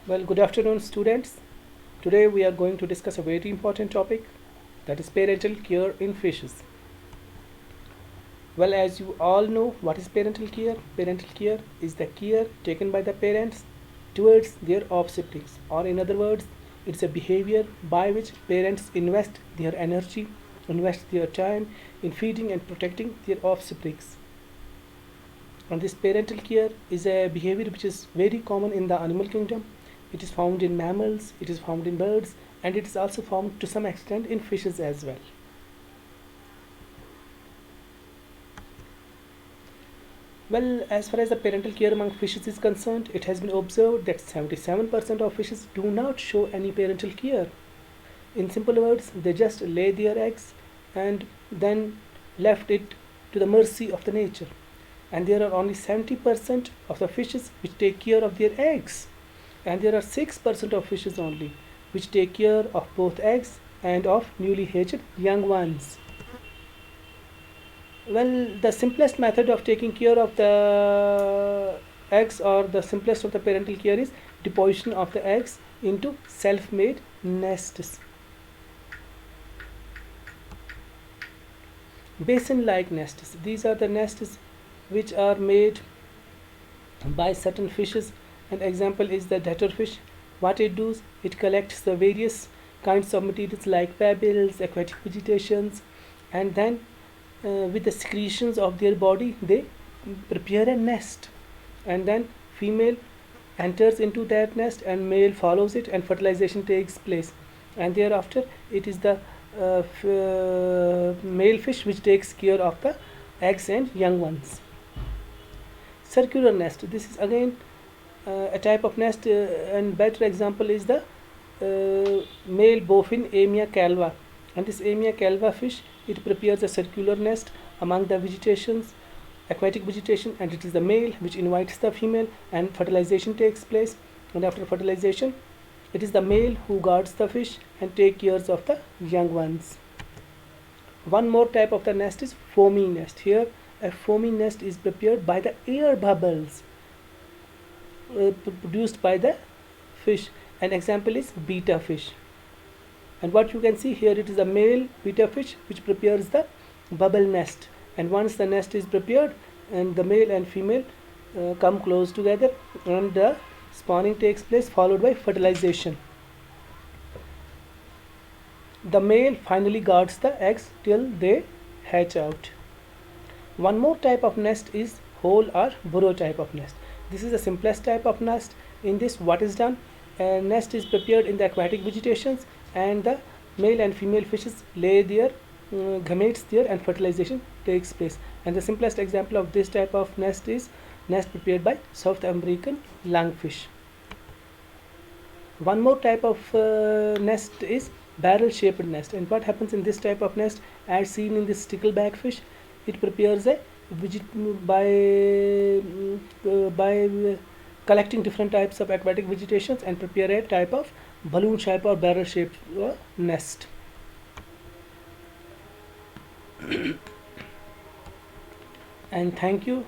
Well, good afternoon, students. Today we are going to discuss a very important topic, that is parental care in fishes. Well, as you all know, what is parental care? Parental care is the care taken by the parents towards their offsprings, or in other words, it's a behavior by which parents invest their energy, invest their time in feeding and protecting their offsprings. And this parental care is a behavior which is very common in the animal kingdom. It is found in mammals, it is found in birds, and it is also found to some extent in fishes as well. Well, as far as the parental care among fishes is concerned, it has been observed that 77% of fishes do not show any parental care. In simple words, they just lay their eggs and then left it to the mercy of the nature. And there are only 70% of the fishes which take care of their eggs, and there are 6% of fishes only which take care of both eggs and of newly hatched young ones. Well, the simplest method of taking care of the eggs, or the simplest of the parental care, is deposition of the eggs into self-made nests. Basin-like nests. These are the nests which are made by certain fishes. An example is the deterfish. What it does, it collects the various kinds of materials like pebbles, aquatic vegetations, and then with the secretions of their body they prepare a nest, and then female enters into that nest and male follows it, and fertilization takes place, and thereafter it is the male fish which takes care of the eggs and young ones. Circular nest, this is again a type of nest, and better example is the male bowfin Amia calva, and this Amia calva fish, it prepares a circular nest among the vegetations, aquatic vegetation, and it is the male which invites the female, and fertilization takes place, and after fertilization it is the male who guards the fish and take care of the young ones. One more type of the nest is foaming nest. Here a foaming nest is prepared by the air bubbles produced by the fish. An example is betta fish, and what you can see here, it is a male betta fish which prepares the bubble nest, and once the nest is prepared and the male and female come close together, and the spawning takes place followed by fertilization. The male finally guards the eggs till they hatch out. One more type of nest is hole or burrow type of nest. This is the simplest type of nest. In this, what is done, a nest is prepared in the aquatic vegetations, and the male and female fishes lay their gametes there, and fertilization takes place. And the simplest example of this type of nest is nest prepared by South American lungfish. One more type of nest is barrel shaped nest, and what happens in this type of nest, as seen in this stickleback fish, it prepares a by collecting different types of aquatic vegetations and prepare a type of balloon shape or barrel shaped nest. And thank you